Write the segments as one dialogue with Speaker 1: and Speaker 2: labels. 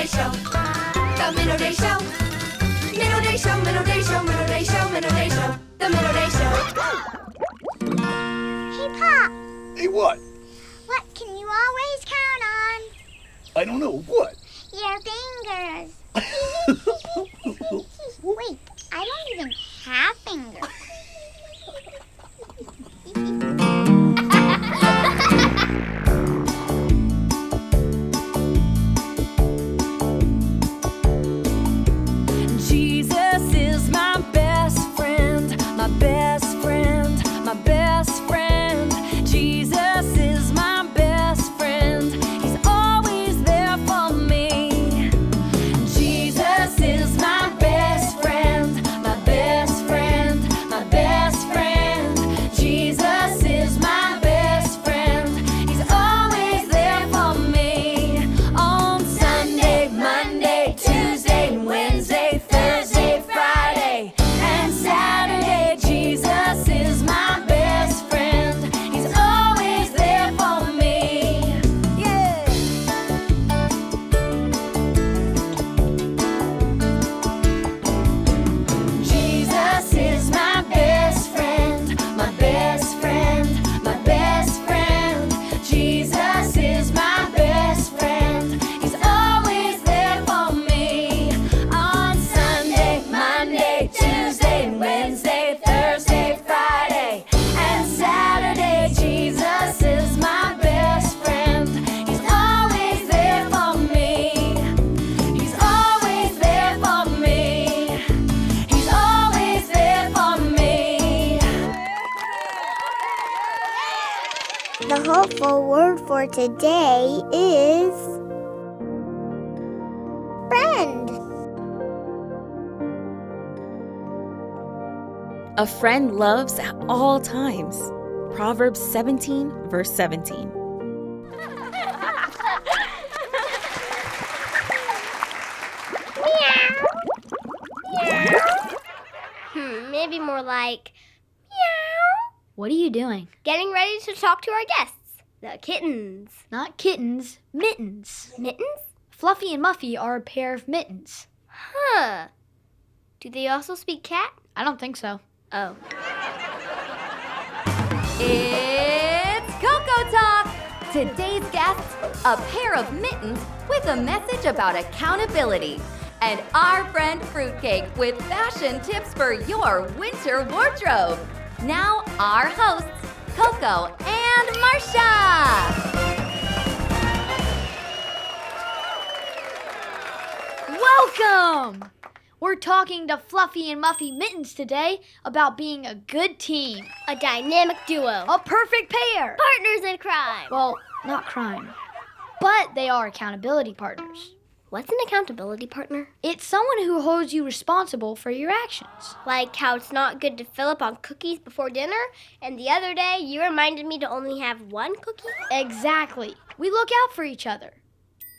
Speaker 1: Day Show. The Minno Day Show. Minno Day Show, Minno Day Show, Minno Day Show, Minno Day Show. The Minno Day Show.
Speaker 2: Hey, Pop.
Speaker 3: Hey, what?
Speaker 2: What can you always count on?
Speaker 3: I don't know. What?
Speaker 2: Your fingers. Wait, I don't even have fingers.
Speaker 1: Jesus is my best friend, my best friend, my best friend. Jesus is my best friend. He's always there for me. Jesus is my best friend, my best friend, my best friend. Jesus is my best friend. He's always there for me. On Sunday, Monday, Tuesday, and Wednesday, Thursday, Friday, and Saturday, Jesus is my best friend. He's always there for me. Yeah. Jesus is my best friend, my best friend, my best friend. Jesus is my best friend. He's always there for me. On Sunday, Monday, Tuesday, and Wednesday, Thursday, Friday, and Saturday, Jesus is my best friend. He's always there for me. He's always there for me. He's always there for me.
Speaker 2: The hopeful word for today is friend.
Speaker 4: A friend loves at all times. Proverbs 17, verse 17.
Speaker 2: Maybe more like meow.
Speaker 5: What are you doing?
Speaker 2: Getting ready to talk to our guests, the kittens.
Speaker 5: Not kittens, mittens.
Speaker 2: Mittens?
Speaker 5: Fluffy and Muffy are a pair of mittens.
Speaker 2: Huh. Do they also speak cat?
Speaker 5: I don't think so.
Speaker 2: Oh.
Speaker 1: It's Coco Talk! Today's guests, a pair of mittens with a message about accountability. And our friend Fruitcake with fashion tips for your winter wardrobe. Now our hosts, Coco and Marsha!
Speaker 5: Welcome! We're talking to Fluffy and Muffy Mittens today about being a good team.
Speaker 2: A dynamic duo.
Speaker 5: A perfect pair.
Speaker 2: Partners in crime.
Speaker 5: Well, not crime. But they are accountability partners.
Speaker 2: What's an accountability partner?
Speaker 5: It's someone who holds you responsible for your actions.
Speaker 2: Like how it's not good to fill up on cookies before dinner, and the other day you reminded me to only have one cookie?
Speaker 5: Exactly. We look out for each other.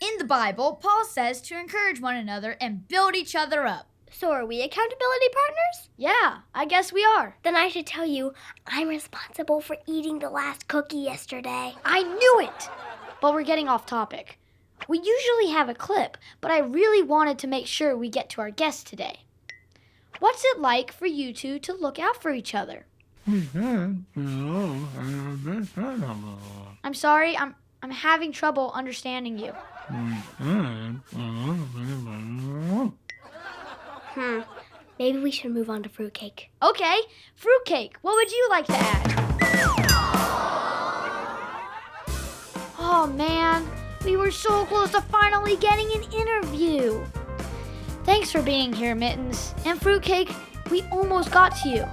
Speaker 5: In the Bible, Paul says to encourage one another and build each other up.
Speaker 2: So are we accountability partners?
Speaker 5: Yeah, I guess we are.
Speaker 2: Then I should tell you, I'm responsible for eating the last cookie yesterday.
Speaker 5: I knew it! But we're getting off topic. We usually have a clip, but I really wanted to make sure we get to our guest today. What's it like for you two to look out for each other? I'm sorry, I'm having trouble understanding you.
Speaker 2: Maybe we should move on to Fruitcake.
Speaker 5: Okay, Fruitcake, what would you like to add? Oh man, we were so close to finally getting an interview. Thanks for being here, Mittens. And Fruitcake, we almost got to you.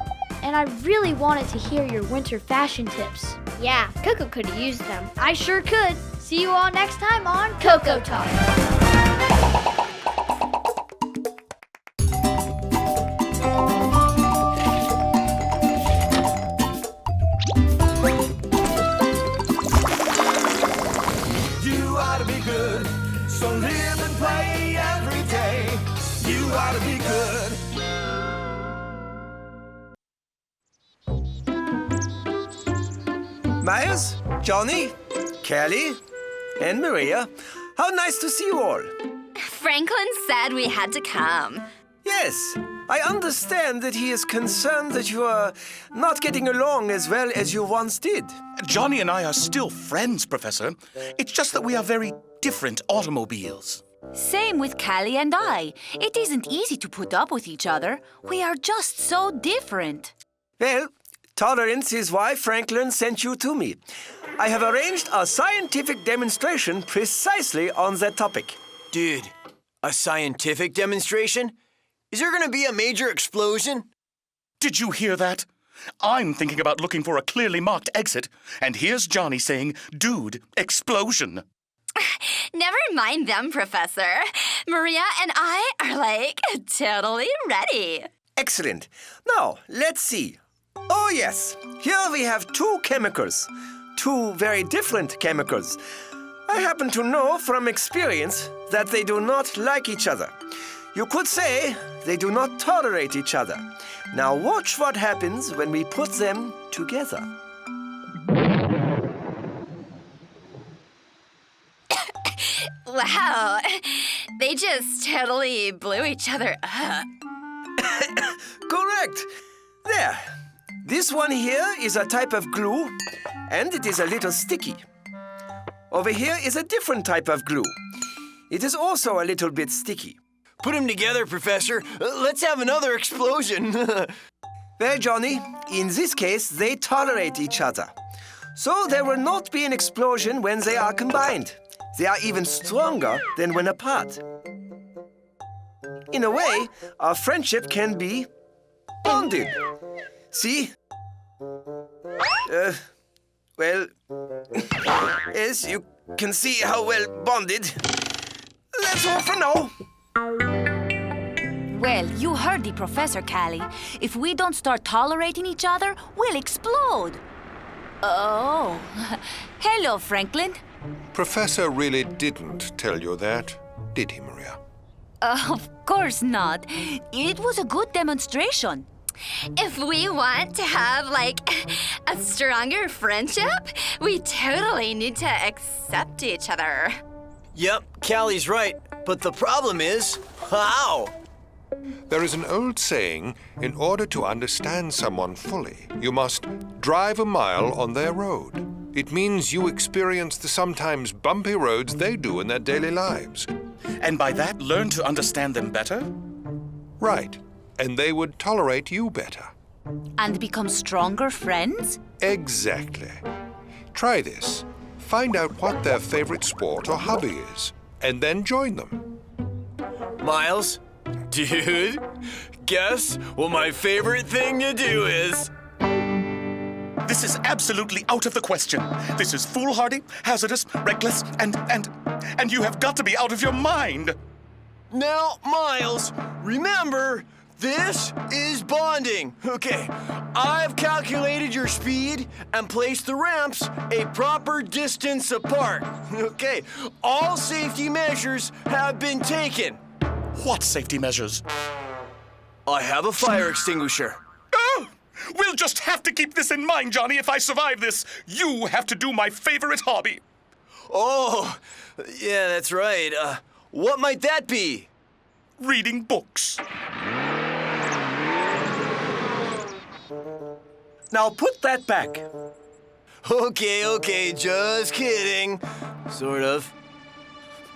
Speaker 5: And I really wanted to hear your winter fashion tips.
Speaker 2: Yeah, Coco could have used them.
Speaker 5: I sure could. See you all next time on Coco Talk.
Speaker 6: You ought to be good, so live and play every day. You ought to be good. Miles, Johnny, Kelly, and Maria, how nice to see you all.
Speaker 1: Franklin said we had to come.
Speaker 7: Yes, I understand that he is concerned that you are not getting along as well as you once did.
Speaker 3: Johnny and I are still friends, Professor. It's just that we are very different automobiles.
Speaker 8: Same with Callie and I. It isn't easy to put up with each other. We are just so different.
Speaker 7: Well, tolerance is why Franklin sent you to me. I have arranged a scientific demonstration precisely on that topic.
Speaker 9: Dude, a scientific demonstration? Is there going to be a major explosion?
Speaker 3: Did you hear that? I'm thinking about looking for a clearly marked exit, and here's Johnny saying, "Dude, explosion."
Speaker 1: Never mind them, Professor. Maria and I are, totally ready.
Speaker 7: Excellent. Now, let's see. Oh, yes. Here we have two chemicals. Two very different chemicals. I happen to know from experience that they do not like each other. You could say they do not tolerate each other. Now watch what happens when we put them together.
Speaker 1: Wow, they just totally blew each other up.
Speaker 7: Correct. There. This one here is a type of glue, and it is a little sticky. Over here is a different type of glue. It is also a little bit sticky.
Speaker 9: Put them together, Professor. Let's have another explosion.
Speaker 7: Well, Johnny, in this case, they tolerate each other. So there will not be an explosion when they are combined. They are even stronger than when apart. In a way, our friendship can be bonded. See? Well, yes, you can see how well bonded. That's all for now.
Speaker 8: Well, you heard the professor, Callie. If we don't start tolerating each other, we'll explode. Oh. Hello, Franklin.
Speaker 10: Professor really didn't tell you that, did he, Maria?
Speaker 8: Of course not. It was a good demonstration.
Speaker 1: If we want to have, a stronger friendship, we totally need to accept each other.
Speaker 9: Yep, Callie's right. But the problem is, how?
Speaker 10: There is an old saying, in order to understand someone fully, you must drive a mile on their road. It means you experience the sometimes bumpy roads they do in their daily lives.
Speaker 3: And by that, learn to understand them better?
Speaker 10: Right. And they would tolerate you better.
Speaker 8: And become stronger friends?
Speaker 10: Exactly. Try this. Find out what their favorite sport or hobby is, and then join them.
Speaker 9: Miles, dude, guess what my favorite thing to do is?
Speaker 3: This is absolutely out of the question. This is foolhardy, hazardous, reckless, and you have got to be out of your mind.
Speaker 9: Now, Miles, remember, this is bonding. Okay, I've calculated your speed and placed the ramps a proper distance apart. Okay, all safety measures have been taken.
Speaker 3: What safety measures?
Speaker 9: I have a fire extinguisher.
Speaker 3: Oh! We'll just have to keep this in mind, Johnny, if I survive this. You have to do my favorite hobby.
Speaker 9: Oh, yeah, that's right. What might that be?
Speaker 3: Reading books.
Speaker 7: Now put that back.
Speaker 9: Okay, just kidding. Sort of.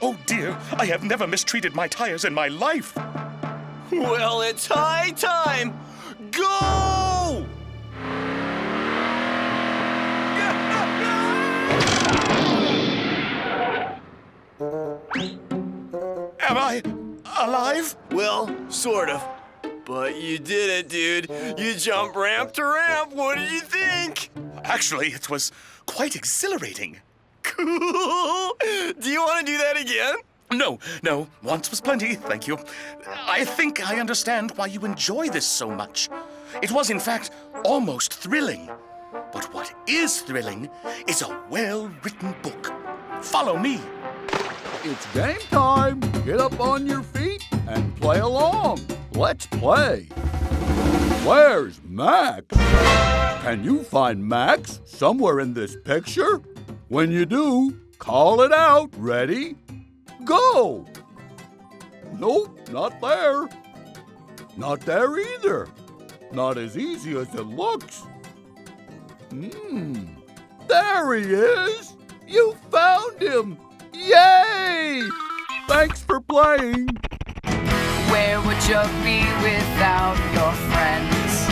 Speaker 3: Oh, dear, I have never mistreated my tires in my life.
Speaker 9: Well, it's high time. Go!
Speaker 3: Am I alive?
Speaker 9: Well, sort of. But you did it, dude. You jumped ramp to ramp. What did you think?
Speaker 3: Actually, it was quite exhilarating.
Speaker 9: Cool. Do you want to do that again?
Speaker 3: No. Once was plenty, thank you. I think I understand why you enjoy this so much. It was, in fact, almost thrilling. But what is thrilling is a well-written book. Follow me.
Speaker 11: It's game time. Get up on your feet and play along. Let's play. Where's Max? Can you find Max somewhere in this picture? When you do, call it out. Ready? Go! Nope, not there. Not there either. Not as easy as it looks. There he is! You found him! Yay! Thanks for playing.
Speaker 12: Where would you be without your friends?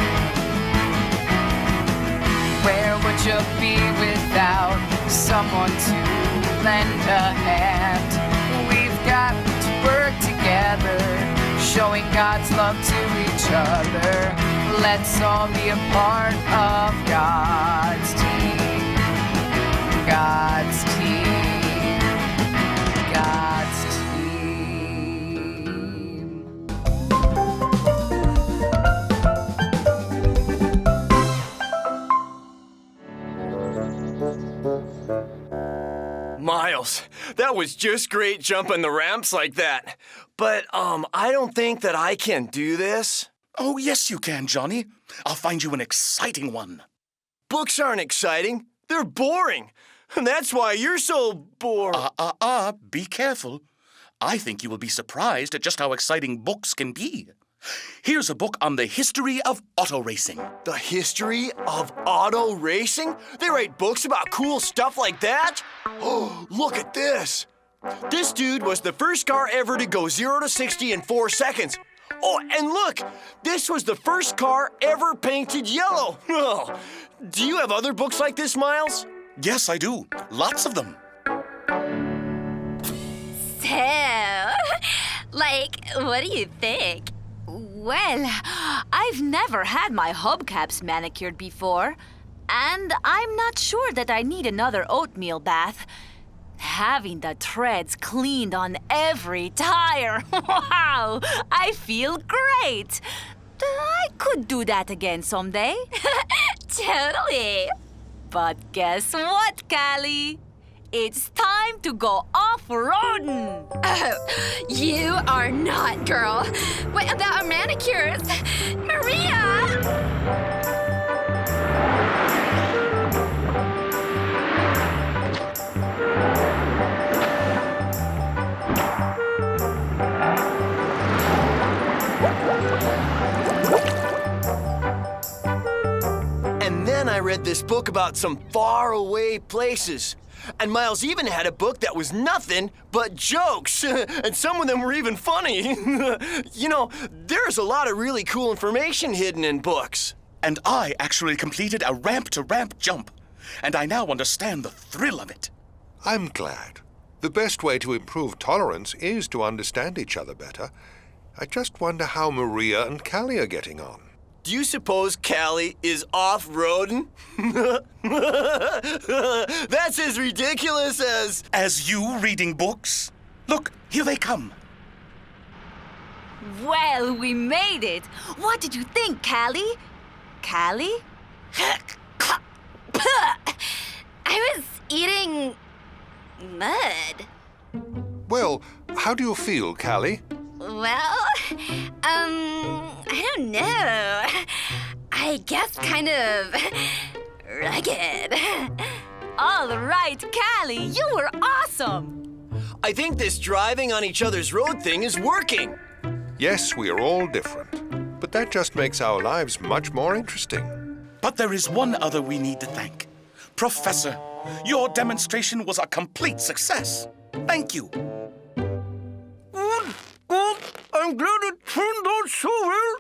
Speaker 12: Where would you be without someone to lend a hand? We've got to work together, showing God's love to each other. Let's all be a part of God's team. God's team. God's
Speaker 9: Miles, that was just great jumping the ramps like that. But, I don't think that I can do this.
Speaker 3: Oh, yes, you can, Johnny. I'll find you an exciting one.
Speaker 9: Books aren't exciting. They're boring. And that's why you're so bored.
Speaker 3: Be careful. I think you will be surprised at just how exciting books can be. Here's a book on the history of auto racing.
Speaker 9: The history of auto racing? They write books about cool stuff like that? Oh, look at this. This dude was the first car ever to go 0 to 60 in 4 seconds. Oh, and look, this was the first car ever painted yellow. Oh, do you have other books like this, Miles?
Speaker 3: Yes, I do. Lots of them.
Speaker 8: So, what do you think? Well, I've never had my hubcaps manicured before, and I'm not sure that I need another oatmeal bath. Having the treads cleaned on every tire, wow, I feel great. I could do that again someday. Totally. But guess what, Callie? It's time to go off-roading.
Speaker 1: Oh, you are not, girl. What about our manicures? Maria!
Speaker 9: And then I read this book about some faraway places. And Miles even had a book that was nothing but jokes. And some of them were even funny. You know, there's a lot of really cool information hidden in books.
Speaker 3: And I actually completed a ramp-to-ramp jump. And I now understand the thrill of it.
Speaker 10: I'm glad. The best way to improve tolerance is to understand each other better. I just wonder how Maria and Callie are getting on.
Speaker 9: Do you suppose Callie is off-roading? That's as ridiculous as...
Speaker 3: As you reading books? Look, here they come.
Speaker 8: Well, we made it. What did you think, Callie? Callie?
Speaker 1: I was eating mud.
Speaker 10: Well, how do you feel, Callie?
Speaker 1: Well, I don't know. I guess kind of rugged.
Speaker 8: All right, Callie, you were awesome.
Speaker 9: I think this driving on each other's road thing is working.
Speaker 10: Yes, we are all different, but that just makes our lives much more interesting.
Speaker 3: But there is one other we need to thank. Professor, your demonstration was a complete success. Thank you.
Speaker 7: I'm glad it turned out so well.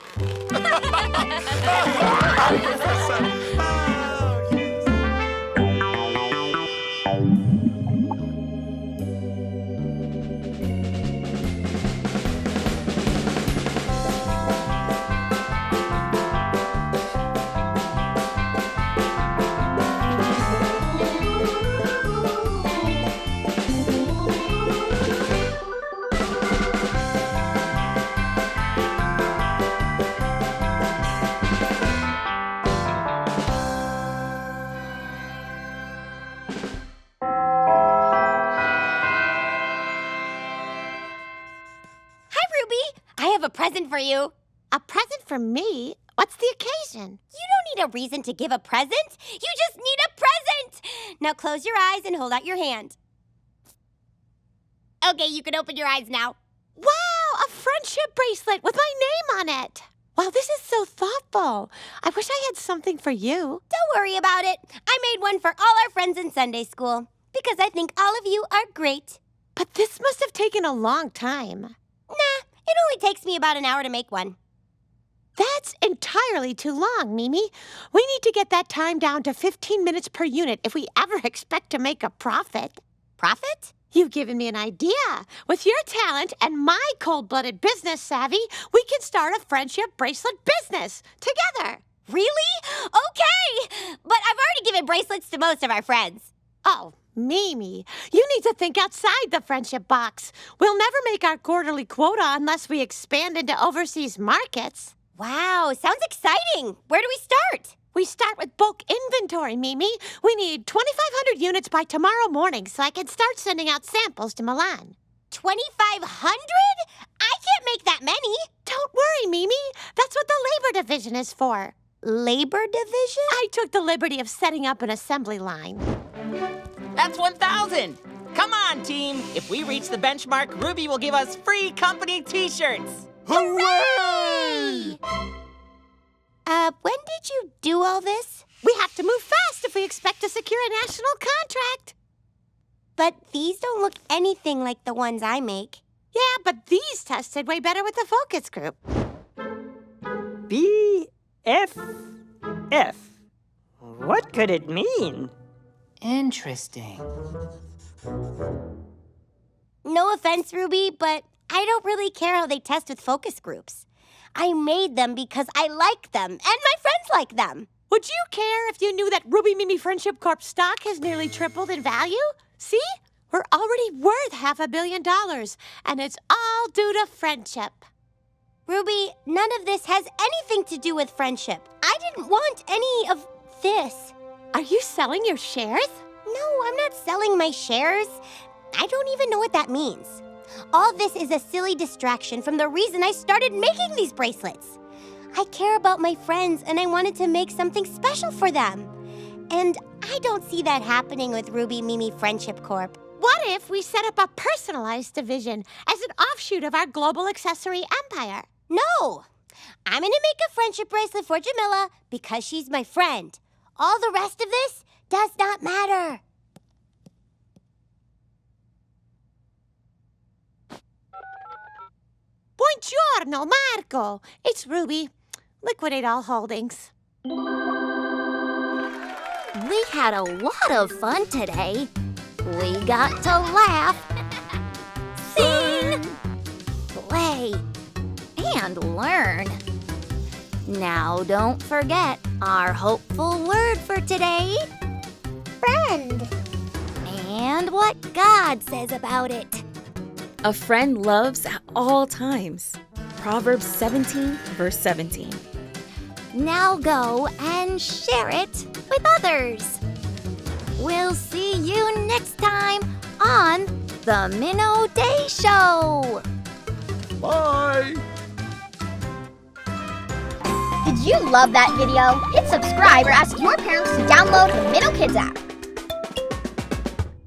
Speaker 13: A present for you.
Speaker 2: A present for me? What's the occasion?
Speaker 13: You don't need a reason to give a present. You just need a present. Now close your eyes and hold out your hand. Okay, you can open your eyes now.
Speaker 2: Wow, a
Speaker 14: friendship bracelet with my name on it. Wow, this is so thoughtful. I wish I had something for you.
Speaker 13: Don't worry about it. I made one for all our friends in Sunday school because I think all of you are great.
Speaker 14: But this must have taken a long time.
Speaker 13: Nah, it only takes me about an hour to make one.
Speaker 14: That's entirely too long, Mimi. We need to get that time down to 15 minutes per unit if we ever expect to make a profit.
Speaker 13: Profit?
Speaker 14: You've given me an idea. With your talent and my cold-blooded business savvy, we can start a friendship bracelet business together.
Speaker 13: Really? Okay! But I've already given bracelets to most of our friends.
Speaker 14: Oh, Mimi, you need to think outside the friendship box. We'll never make our quarterly quota unless we expand into overseas markets.
Speaker 13: Wow, sounds exciting. Where do we start?
Speaker 14: We start with bulk inventory, Mimi. We need 2,500 units by tomorrow morning so I can start sending out samples to Milan.
Speaker 13: 2,500? I can't make that many.
Speaker 14: Don't worry, Mimi. That's what the labor division is for.
Speaker 13: Labor division?
Speaker 14: I took the liberty of setting up an assembly line.
Speaker 15: That's 1,000. Come on, team. If we reach the benchmark, Ruby will give us free company t-shirts.
Speaker 13: Hooray! When did you do all this?
Speaker 14: We have to move fast if we expect to secure a national contract.
Speaker 13: But these don't look anything like the ones I make.
Speaker 14: Yeah, but these tested way better with the focus group.
Speaker 16: BFF. What could it mean?
Speaker 15: Interesting.
Speaker 13: No offense, Ruby, but I don't really care how they test with focus groups. I made them because I like them, and my friends like them.
Speaker 14: Would you care if you knew that Ruby Mimi Friendship Corp stock has nearly tripled in value? See? We're already worth $500 million, and it's all due to friendship.
Speaker 13: Ruby, none of this has anything to do with friendship. I didn't want any of this.
Speaker 14: Are you selling your shares?
Speaker 13: No, I'm not selling my shares. I don't even know what that means. All this is a silly distraction from the reason I started making these bracelets. I care about my friends, and I wanted to make something special for them. And I don't see that happening with Ruby Mimi Friendship Corp.
Speaker 14: What if we set up a personalized division as an offshoot of our global accessory empire?
Speaker 13: No! I'm gonna make a friendship bracelet for Jamila because she's my friend. All the rest of this does not matter.
Speaker 14: Buongiorno, Marco. It's Ruby. Liquidate All Holdings.
Speaker 1: We had a lot of fun today. We got to laugh, sing, play, and learn. Now don't forget our hopeful word for today.
Speaker 2: Friend.
Speaker 1: And what God says about it.
Speaker 4: A friend loves at all times. Proverbs 17, verse 17.
Speaker 1: Now go and share it with others. We'll see you next time on the Minno Day Show.
Speaker 11: Bye.
Speaker 2: Did you love that video? Hit subscribe or ask your parents to download the Minno Kids app.